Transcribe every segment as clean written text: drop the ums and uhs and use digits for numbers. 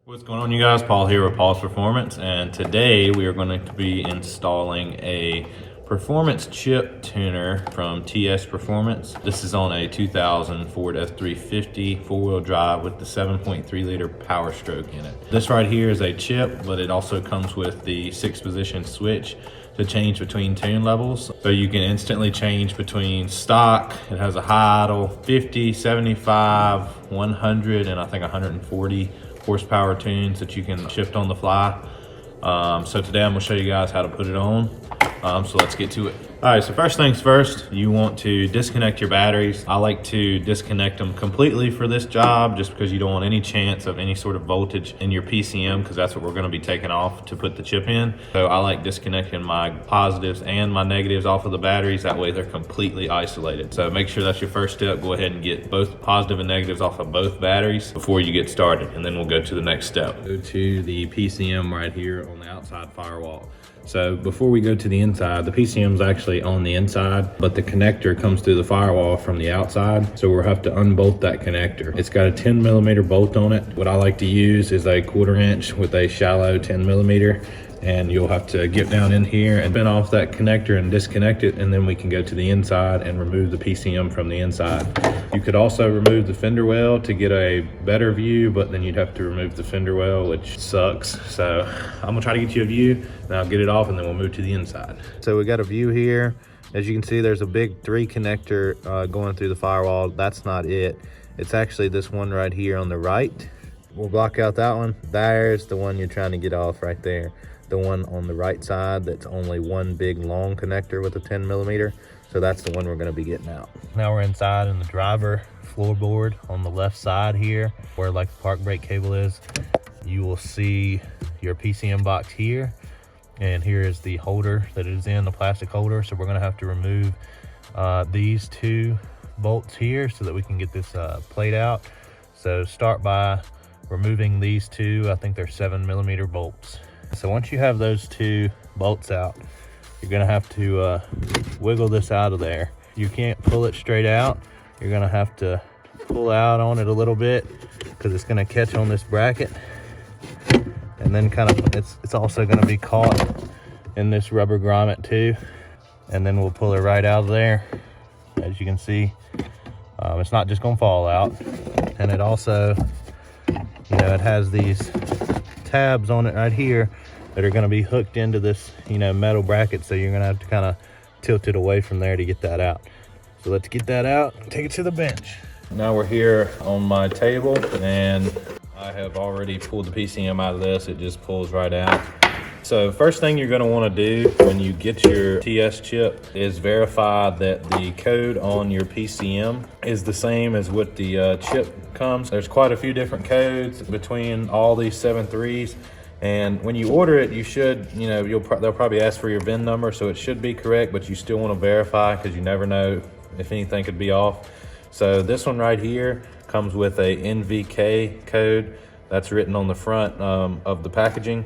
What's going on, you guys? Paul here with Paul's Performance, and today we are going to be installing a performance chip tuner from TS Performance. This is on a 2000 Ford F350 four-wheel drive with the 7.3 liter Powerstroke in it. This right here is a chip, but it also comes with the 6-position switch to change between tune levels. So you can instantly change between stock. It has a high idle, 50, 75, 100, and I think 140 horsepower tunes that you can shift on the fly. So today I'm gonna show you guys how to put it on. So let's get to it. All right, so first things first, you want to disconnect your batteries. I like to disconnect them completely for this job just because you don't want any chance of any sort of voltage in your PCM, because that's what we're gonna be taking off to put the chip in. So I like disconnecting my positives and my negatives off of the batteries. That way they're completely isolated. So make sure that's your first step. Go ahead and get both positive and negatives off of both batteries before you get started, and then we'll go to the next step. Go to the PCM right here on the outside firewall. So before we go to the inside, the PCM is actually on the inside, but the connector comes through the firewall from the outside. So we'll have to unbolt that connector. It's got a 10mm bolt on it. What I like to use is a 1/4 inch with a shallow 10mm. And you'll have to get down in here and bend off that connector and disconnect it, and then we can go to the inside and remove the PCM from the inside. You could also remove the fender well to get a better view, but then you'd have to remove the fender well, which sucks. So I'm gonna try to get you a view, and I'll get it off, and then we'll move to the inside. So we got a view here. As you can see, there's a big 3 connector going through the firewall. That's not it. It's actually this one right here on the right. We'll block out that one. There's the one you're trying to get off right there. The one on the right side that's only one big long connector with a 10mm. So that's the one we're going to be getting out. Now we're inside in the driver floorboard on the left side here, where like the park brake cable is. You will see your PCM box here, and here is the holder that it is in, the plastic holder. So we're going to have to remove these 2 bolts here so that we can get this plate out. So start by removing these 2, I think they're 7mm bolts. So once you have those 2 bolts out, you're gonna have to wiggle this out of there. You can't pull it straight out. You're gonna have to pull out on it a little bit because it's gonna catch on this bracket. And then kind of, it's also gonna be caught in this rubber grommet too. And then we'll pull it right out of there. As you can see, it's not just gonna fall out. And it also, you know, it has these tabs on it right here that are going to be hooked into this, you know, metal bracket. So you're going to have to kind of tilt it away from there to get that out. So let's get that out and take it to the bench. Now we're here on my table, and I have already pulled the PCM out of this. It just pulls right out. So first thing you're going to want to do when you get your TS chip is verify that the code on your PCM is the same as what the chip comes. There's quite a few different codes between all these 7.3s, and when you order it, you should, you know, they'll probably ask for your VIN number, so it should be correct, but you still want to verify because you never know if anything could be off. So this one right here comes with a NVK code that's written on the front of the packaging.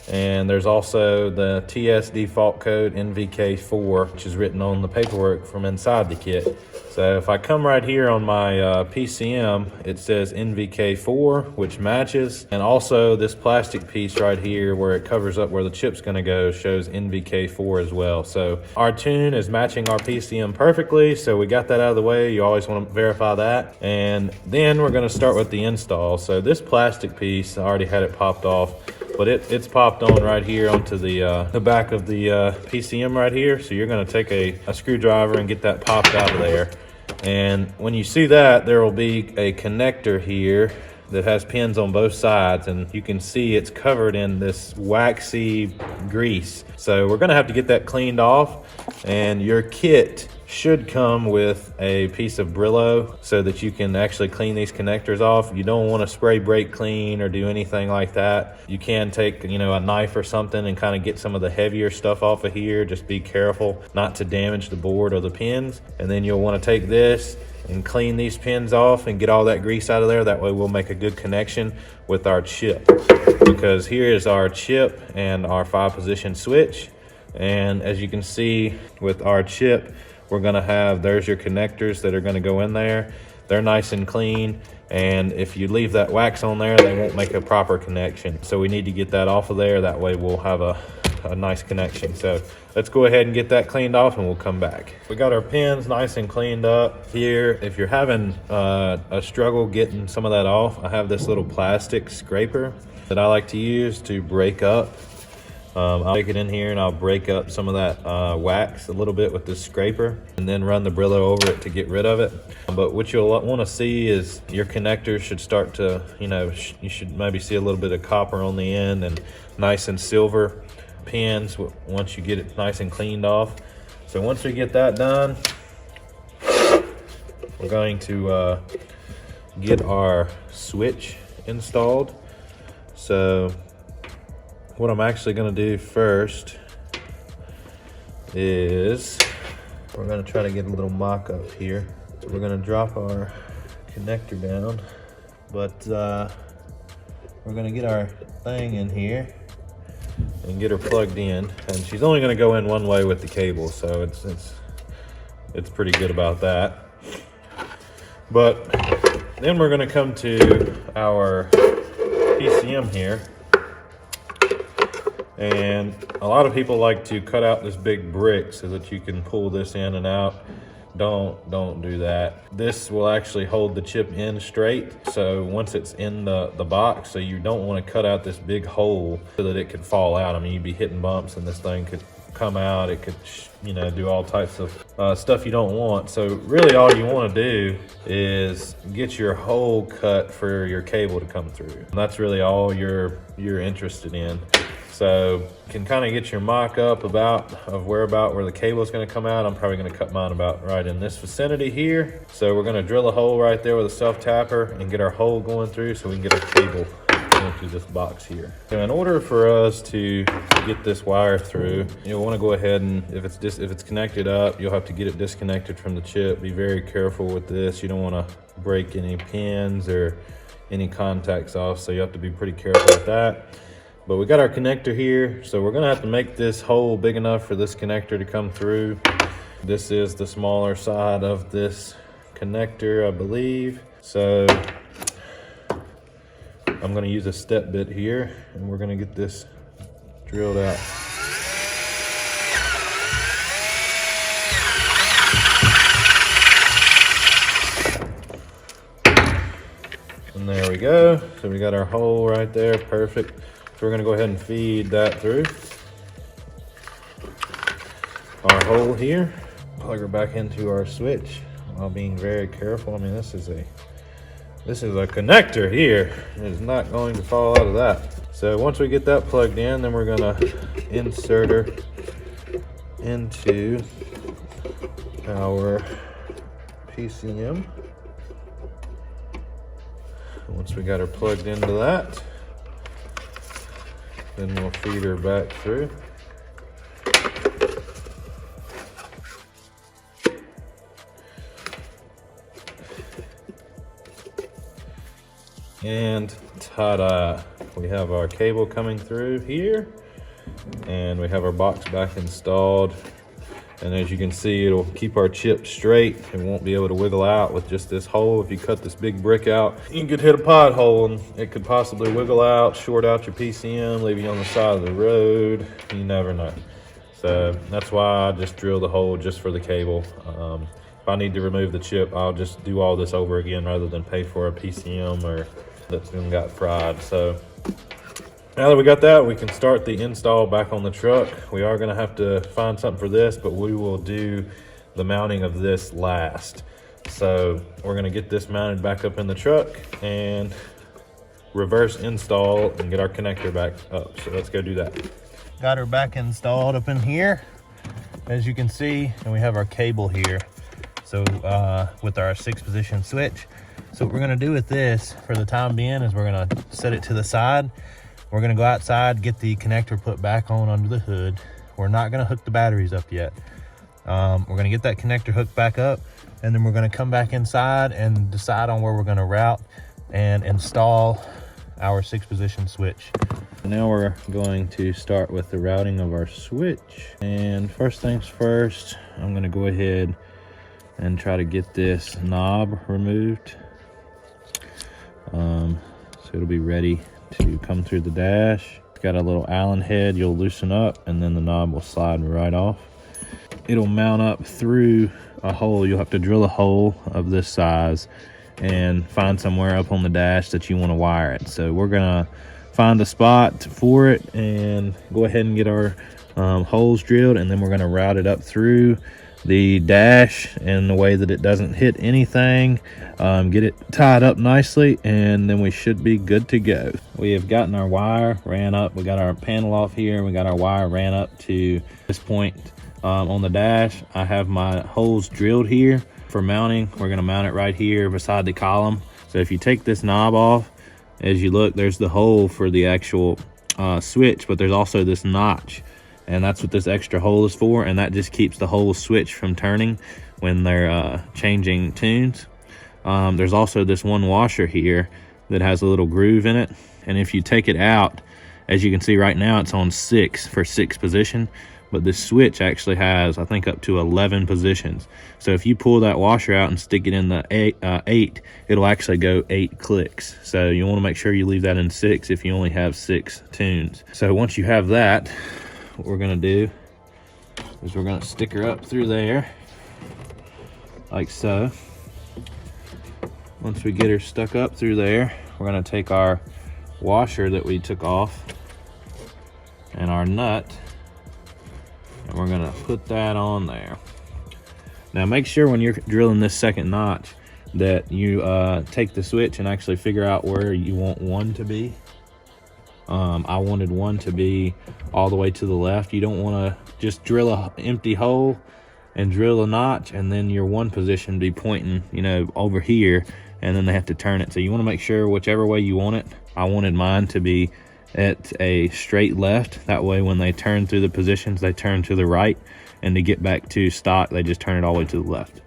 And there's also the TS default code NVK4, which is written on the paperwork from inside the kit. So if I come right here on my PCM, it says NVK4, which matches. And also this plastic piece right here where it covers up where the chip's gonna go shows NVK4 as well. So our tune is matching our PCM perfectly. So we got that out of the way. You always wanna verify that. And then we're gonna start with the install. So this plastic piece, I already had it popped off, but it's popped on right here onto the back of the PCM right here. So you're gonna take a screwdriver and get that popped out of there. And when you see that, there will be a connector here that has pins on both sides, and you can see it's covered in this waxy grease. So we're gonna have to get that cleaned off, and your kit should come with a piece of Brillo so that you can actually clean these connectors off. You don't want to spray brake clean or do anything like that. You can take, you know, a knife or something and kind of get some of the heavier stuff off of here. Just be careful not to damage the board or the pins. And then you'll want to take this and clean these pins off and get all that grease out of there. That way we'll make a good connection with our chip, because here is our chip and our 5-position switch. And as you can see with our chip, we're gonna have, there's your connectors that are gonna go in there. They're nice and clean. And if you leave that wax on there, they won't make a proper connection. So we need to get that off of there. That way we'll have a nice connection. So let's go ahead and get that cleaned off and we'll come back. We got our pins nice and cleaned up here. If you're having a struggle getting some of that off, I have this little plastic scraper that I like to use to break up. I'll take it in here and I'll break up some of that wax a little bit with this scraper and then run the Brillo over it to get rid of it. But what you'll want to see is your connectors should start to, you should maybe see a little bit of copper on the end and nice and silver pins once you get it nice and cleaned off. So once we get that done, we're going to get our switch installed. So what I'm actually going to do first is we're going to try to get a little mock up here. So we're going to drop our connector down, but we're going to get our thing in here and get her plugged in. And she's only going to go in one way with the cable, so it's pretty good about that. But then we're going to come to our PCM here. And a lot of people like to cut out this big brick so that you can pull this in and out. Don't do that. This will actually hold the chip in straight. So once it's in the box, so you don't want to cut out this big hole so that it could fall out. I mean, you'd be hitting bumps and this thing could come out. It could, do all types of stuff you don't want. So really all you want to do is get your hole cut for your cable to come through. And that's really all you're interested in. So you can kind of get your mock up where the cable is going to come out. I'm probably going to cut mine about right in this vicinity here. So we're going to drill a hole right there with a self tapper and get our hole going through so we can get our cable going through this box here. So in order for us to get this wire through, you'll want to go ahead and if it's connected up, you'll have to get it disconnected from the chip. Be very careful with this. You don't want to break any pins or any contacts off, so you have to be pretty careful with that. But we got our connector here, so we're gonna have to make this hole big enough for this connector to come through. This is the smaller side of this connector, I believe. So I'm gonna use a step bit here, and we're gonna get this drilled out. And there we go. So we got our hole right there, perfect. So we're going to go ahead and feed that through our hole here. Plug her back into our switch while being very careful. I mean, this is a connector here. It is not going to fall out of that. So once we get that plugged in, then we're going to insert her into our PCM. Once we got her plugged into that, then we'll feed her back through. And ta-da! We have our cable coming through here, and we have our box back installed. And as you can see, it'll keep our chip straight. It won't be able to wiggle out with just this hole. If you cut this big brick out, you could hit a pothole and it could possibly wiggle out, short out your PCM, leave you on the side of the road. You never know. So that's why I just drill the hole just for the cable. If I need to remove the chip, I'll just do all this over again rather than pay for a PCM or that's been got fried. So now that we got that, we can start the install back on the truck. We are gonna have to find something for this, but we will do the mounting of this last. So we're gonna get this mounted back up in the truck and reverse install and get our connector back up. So let's go do that. Got her back installed up in here, as you can see, and we have our cable here. So with our 6-position switch. So what we're gonna do with this for the time being is we're gonna set it to the side. We're gonna go outside, get the connector put back on under the hood. We're not gonna hook the batteries up yet. We're gonna get that connector hooked back up, and then we're gonna come back inside and decide on where we're gonna route and install our 6-position switch. Now we're going to start with the routing of our switch. And first things first, I'm gonna go ahead and try to get this knob removed. So it'll be ready to come through the dash. It's got a little Allen head you'll loosen up, and then the knob will slide right off. It'll mount up through a hole. You'll have to drill a hole of this size and find somewhere up on the dash that you want to wire it. So we're gonna find a spot for it and go ahead and get our holes drilled, and then we're gonna route it up through the dash in the way that it doesn't hit anything, get it tied up nicely, and then we should be good to go. We have gotten our wire ran up. We got our panel off here, and we got our wire ran up to this point on the dash. I have my holes drilled here for mounting. We're going to mount it right here beside the column. So if you take this knob off, as you look, there's the hole for the actual switch, but there's also this notch, and that's what this extra hole is for, and that just keeps the whole switch from turning when they're changing tunes. There's also this one washer here that has a little groove in it, and if you take it out, as you can see right now, it's on 6 for 6 position, but this switch actually has, I think, up to 11 positions. So if you pull that washer out and stick it in the 8, it'll actually go 8 clicks. So you want to make sure you leave that in 6 if you only have 6 tunes. So once you have that, what we're going to do is we're going to stick her up through there like so. Once we get her stuck up through there, we're going to take our washer that we took off and our nut, and we're going to put that on there. Now make sure when you're drilling this second notch that you take the switch and actually figure out where you want one to be. I wanted one to be all the way to the left. You don't want to just drill an empty hole and drill a notch and then your one position be pointing, you know, over here, and then they have to turn it. So you want to make sure whichever way you want it. I wanted mine to be at a straight left. That way when they turn through the positions, they turn to the right, and to get back to stock, they just turn it all the way to the left.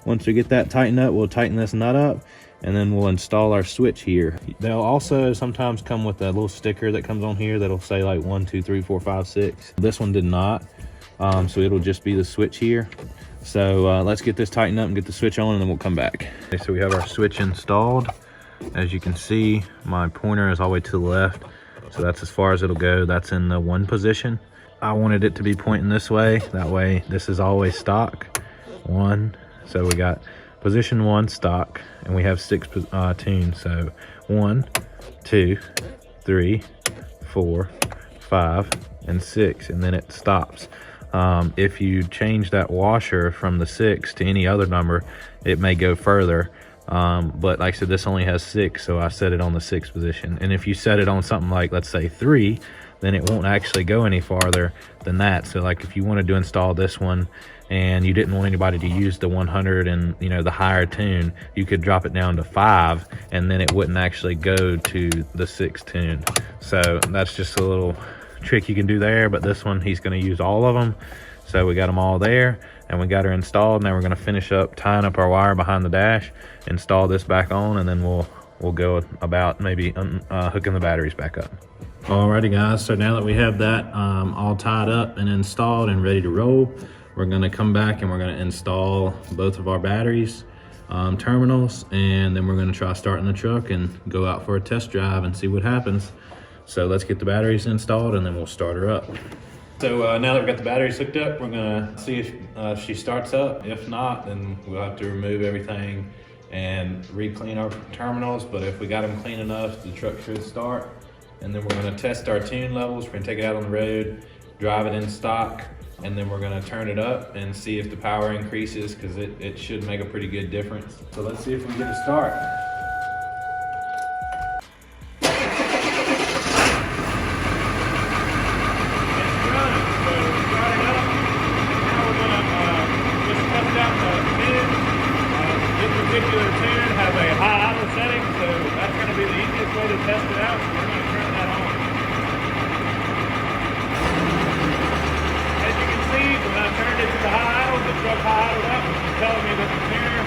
Once we get that tightened up, we'll tighten this nut up, and then we'll install our switch here. They'll also sometimes come with a little sticker that comes on here that'll say like 1, 2, 3, 4, 5, 6. This one did not, so it'll just be the switch here. So let's get this tightened up and get the switch on, and then we'll come back. Okay, so we have our switch installed. As you can see, my pointer is all the way to the left, so that's as far as it'll go. That's in the 1 position. I wanted it to be pointing this way. That way this is always stock. 1, so we got position 1 stock, and we have 6 tunes. So 1, 2, 3, 4, 5, and 6, and then it stops. If you change that washer from the 6 to any other number, it may go further. But like I said, this only has 6, so I set it on the 6th position. And if you set it on something like, let's say 3, then it won't actually go any farther than that. So like if you wanted to install this one and you didn't want anybody to use the 100 and, you know, the higher tune, you could drop it down to 5, and then it wouldn't actually go to the 6th tune. So that's just a little trick you can do there. But this one, he's going to use all of them. So we got them all there, and we got her installed. Now we're going to finish up tying up our wire behind the dash, install this back on, and then we'll go about maybe hooking the batteries back up. Alrighty guys, so now that we have that all tied up and installed and ready to roll, we're going to come back and we're going to install both of our batteries terminals, and then we're going to try starting the truck and go out for a test drive and see what happens. So let's get the batteries installed, and then we'll start her up. So now that we've got the batteries hooked up, we're gonna see if she starts up. If not, then we'll have to remove everything and re-clean our terminals. But if we got them clean enough, the truck should start. And then we're gonna test our tune levels. We're gonna take it out on the road, drive it in stock, and then we're gonna turn it up and see if the power increases, because it should make a pretty good difference. So let's see if we get a start. Particular tune has a high idle setting, so that's going to be the easiest way to test it out. So we're going to turn that on. As you can see, when I turned it to the high idle, the truck high idled up, which is telling me that the tuner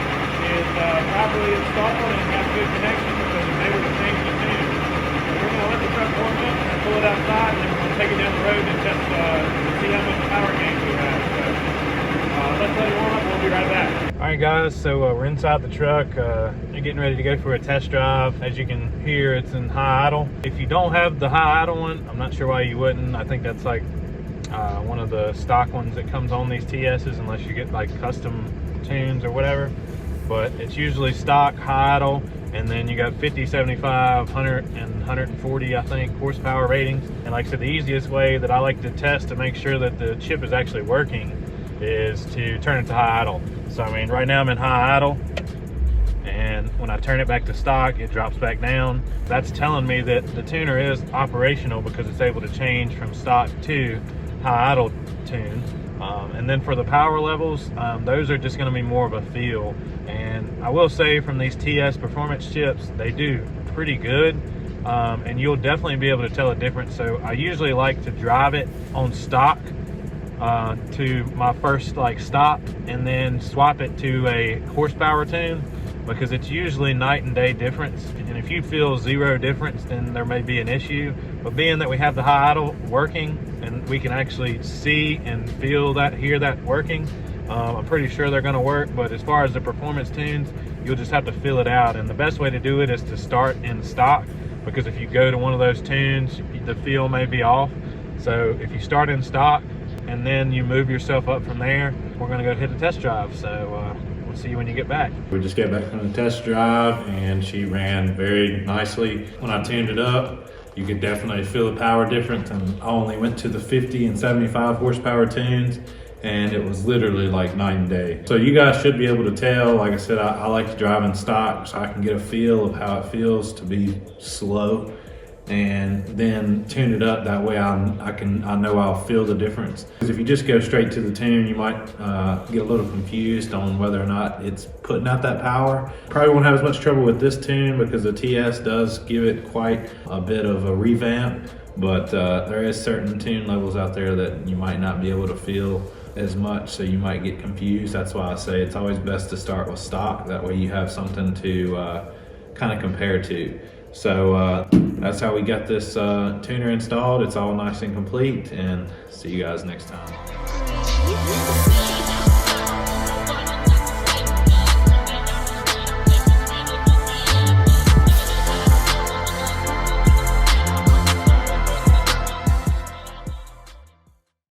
is properly installed and has good connection, because it's able to change the tune. So we're going to let the truck warm up and pull it outside, and then we're going to take it down the road and test to see how much power gain we have. So let's let it warm up. We'll be right back. All right Alright guys, so we're inside the truck, getting ready to go for a test drive. As you can hear, it's in high idle. If you don't have the high idle one, I'm not sure why you wouldn't. I think that's like one of the stock ones that comes on these TS's, unless you get like custom tunes or whatever. But it's usually stock high idle, and then you got 50, 75, 100, and 140, I think, horsepower ratings. And like I said, the easiest way that I like to test to make sure that the chip is actually working is to turn it to high idle. So I mean, right now I'm in high idle, and when I turn it back to stock, it drops back down. That's telling me that the tuner is operational because it's able to change from stock to high idle tune. And then for the power levels, those are just going to be more of a feel. And I will say, from these TS performance chips, they do pretty good, and you'll definitely be able to tell a difference. So I usually like to drive it on stock to my first like stop, and then swap it to a horsepower tune, because it's usually night and day difference. And if you feel zero difference, then there may be an issue. But being that we have the high idle working, and we can actually see and feel that, hear that working, I'm pretty sure they're going to work. But as far as the performance tunes, you'll just have to feel it out. And the best way to do it is to start in stock, because if you go to one of those tunes, the feel may be off. So if you start in stock and then you move yourself up from there, we're going to go hit a test drive. So we'll see you when you get back. We just got back from the test drive, and she ran very nicely. When I tuned it up, you could definitely feel the power difference, and I only went to the 50 and 75 horsepower tunes, and it was literally like night and day. So you guys should be able to tell. Like I said, I like to drive in stock so I can get a feel of how it feels to be slow, and then tune it up. That way I know I'll feel the difference. Because if you just go straight to the tune, you might get a little confused on whether or not it's putting out that power. Probably won't have as much trouble with this tune, because the TS does give it quite a bit of a revamp. But there is certain tune levels out there that you might not be able to feel as much, so you might get confused. That's why I say it's always best to start with stock. That way you have something to kind of compare to. So that's how we got this tuner installed. It's all nice and complete, and see you guys next time.